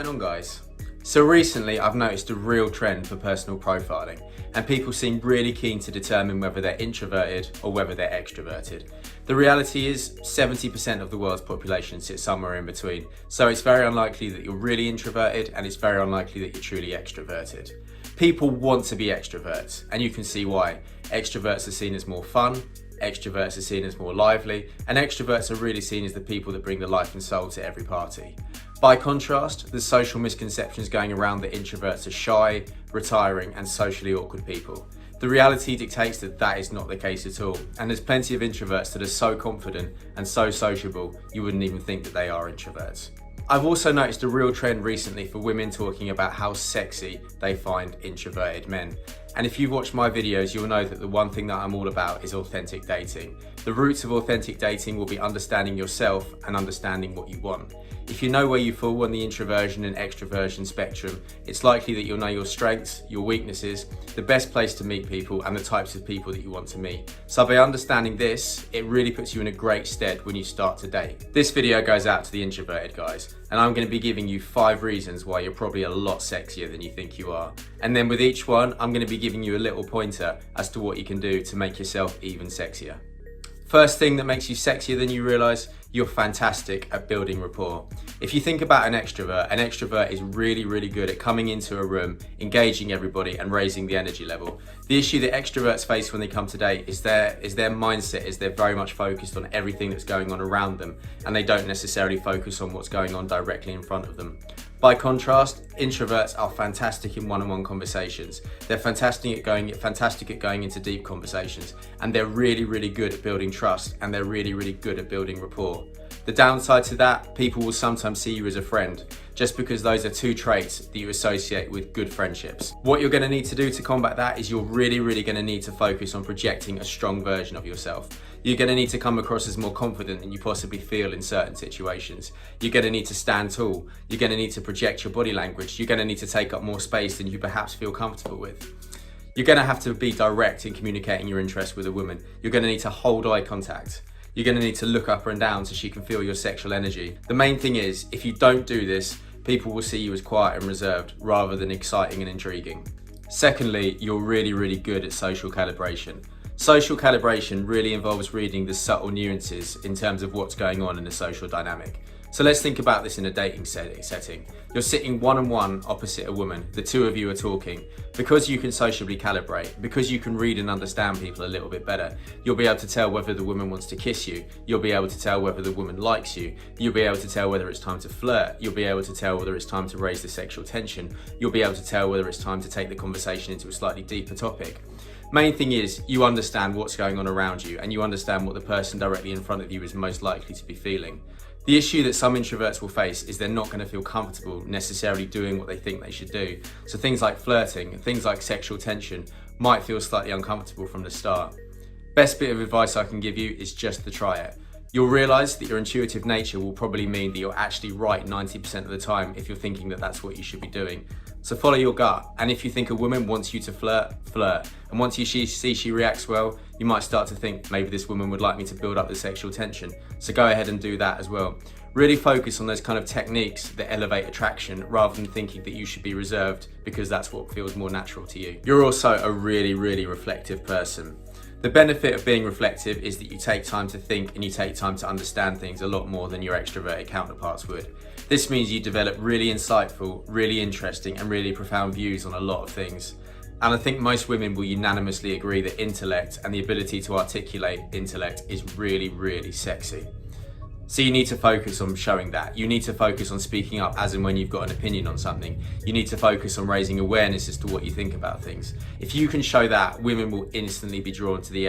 on, guys? So recently I've noticed a real trend for personal profiling, and people seem really keen to determine whether they're introverted or whether they're extroverted. The reality is 70% of the world's population sits somewhere in between, so it's very unlikely that you're really introverted and it's very unlikely that you're truly extroverted. People want to be extroverts, and you can see why. Extroverts are seen as more fun, extroverts are seen as more lively, and extroverts are really seen as the people that bring the life and soul to every party. By contrast, there's social misconceptions going around that introverts are shy, retiring, and socially awkward people. The reality dictates that that is not the case at all, and there's plenty of introverts that are so confident and so sociable you wouldn't even think that they are introverts. I've also noticed a real trend recently for women talking about how sexy they find introverted men. And if you've watched my videos, you'll know that the one thing that I'm all about is authentic dating. The roots of authentic dating will be understanding yourself and understanding what you want. If you know where you fall on the introversion and extroversion spectrum, it's likely that you'll know your strengths, your weaknesses, the best place to meet people, and the types of people that you want to meet. So by understanding this, it really puts you in a great stead when you start to date. This video goes out to the introverted guys, and I'm going to be giving you 5 reasons why you're probably a lot sexier than you think you are. And then with each one, I'm going to be giving you a little pointer as to what you can do to make yourself even sexier. First thing that makes you sexier than you realise, you're fantastic at building rapport. If you think about an extrovert is really good at coming into a room, engaging everybody and raising the energy level. The issue that extroverts face when they come to date is their mindset is they're very much focused on everything that's going on around them, and they don't necessarily focus on what's going on directly in front of them. By contrast, introverts are fantastic in one-on-one conversations. They're fantastic at going into deep conversations, and they're really good at building trust, and they're really good at building rapport. The downside to that, people will sometimes see you as a friend, just because those are 2 traits that you associate with good friendships. What you're going to need to do to combat that is you're really going to need to focus on projecting a strong version of yourself. You're going to need to come across as more confident than you possibly feel in certain situations. You're going to need to stand tall. You're going to need to project your body language. You're going to need to take up more space than you perhaps feel comfortable with. You're going to have to be direct in communicating your interest with a woman. You're going to need to hold eye contact. You're going to need to look up and down so she can feel your sexual energy. The main thing is, if you don't do this, people will see you as quiet and reserved rather than exciting and intriguing. Secondly, you're really good at social calibration. Social calibration really involves reading the subtle nuances in terms of what's going on in the social dynamic. So let's think about this in a dating setting. You're sitting one-on-one opposite a woman, the 2 of you are talking. Because you can sociably calibrate, because you can read and understand people a little bit better, you'll be able to tell whether the woman wants to kiss you, you'll be able to tell whether the woman likes you, you'll be able to tell whether it's time to flirt, you'll be able to tell whether it's time to raise the sexual tension, you'll be able to tell whether it's time to take the conversation into a slightly deeper topic. Main thing is, you understand what's going on around you, and you understand what the person directly in front of you is most likely to be feeling. The issue that some introverts will face is they're not going to feel comfortable necessarily doing what they think they should do. So things like flirting, things like sexual tension might feel slightly uncomfortable from the start. Best bit of advice I can give you is just to try it. You'll realise that your intuitive nature will probably mean that you're actually right 90% of the time if you're thinking that that's what you should be doing. So follow your gut, and if you think a woman wants you to flirt, flirt. And once you see she reacts well, you might start to think maybe this woman would like me to build up the sexual tension. So go ahead and do that as well. Really focus on those kind of techniques that elevate attraction rather than thinking that you should be reserved because that's what feels more natural to you. You're also a really reflective person. The benefit of being reflective is that you take time to think and you take time to understand things a lot more than your extroverted counterparts would. This means you develop really insightful, really interesting and really profound views on a lot of things. And I think most women will unanimously agree that intellect and the ability to articulate intellect is really sexy. So you need to focus on showing that. You need to focus on speaking up as and when you've got an opinion on something. You need to focus on raising awareness as to what you think about things. If you can show that, women will instantly be drawn to the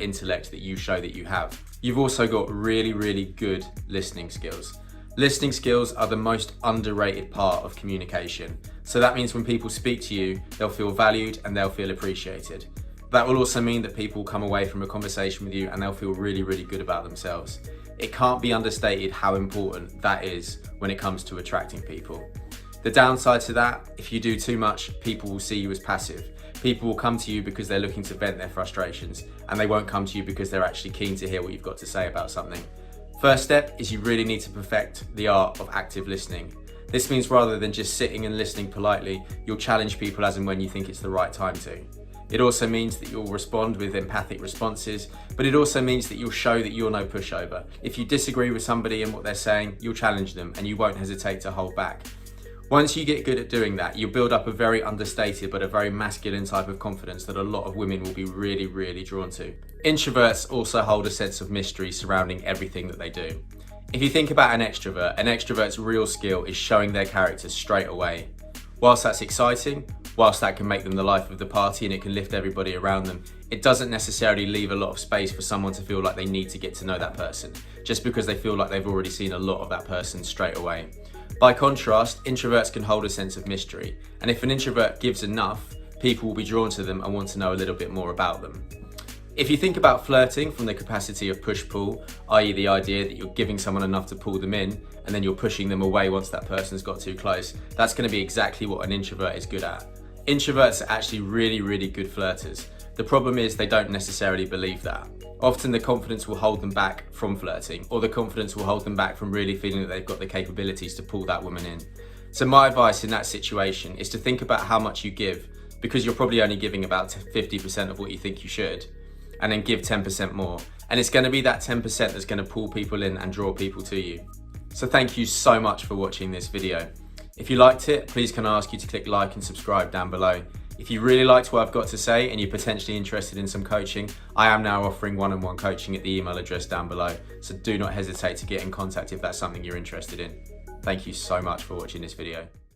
intellect that you show that you have. You've also got really good listening skills. Listening skills are the most underrated part of communication. So that means when people speak to you, they'll feel valued and they'll feel appreciated. That will also mean that people will come away from a conversation with you and they'll feel really good about themselves. It can't be understated how important that is when it comes to attracting people. The downside to that, if you do too much, people will see you as passive. People will come to you because they're looking to vent their frustrations, and they won't come to you because they're actually keen to hear what you've got to say about something. First step is you really need to perfect the art of active listening. This means rather than just sitting and listening politely, you'll challenge people as and when you think it's the right time to. It also means that you'll respond with empathic responses, but it also means that you'll show that you're no pushover. If you disagree with somebody and what they're saying, you'll challenge them and you won't hesitate to hold back. Once you get good at doing that, you'll build up a very understated but a very masculine type of confidence that a lot of women will be really, really drawn to. Introverts also hold a sense of mystery surrounding everything that they do. If you think about an extrovert's real skill is showing their character straight away. Whilst that's exciting, whilst that can make them the life of the party and it can lift everybody around them, it doesn't necessarily leave a lot of space for someone to feel like they need to get to know that person, just because they feel like they've already seen a lot of that person straight away. By contrast, introverts can hold a sense of mystery, and if an introvert gives enough, people will be drawn to them and want to know a little bit more about them. If you think about flirting from the capacity of push-pull, i.e. the idea that you're giving someone enough to pull them in, and then you're pushing them away once that person's got too close, that's going to be exactly what an introvert is good at. Introverts are actually really, really good flirters. The problem is they don't necessarily believe that. Often the confidence will hold them back from flirting, or the confidence will hold them back from really feeling that they've got the capabilities to pull that woman in. So my advice in that situation is to think about how much you give, because you're probably only giving about 50% of what you think you should, and then give 10% more. And it's going to be that 10% that's going to pull people in and draw people to you. So thank you so much for watching this video. If you liked it, please can I ask you to click like and subscribe down below. If you really liked what I've got to say and you're potentially interested in some coaching, I am now offering one-on-one coaching at the email address down below. So do not hesitate to get in contact if that's something you're interested in. Thank you so much for watching this video.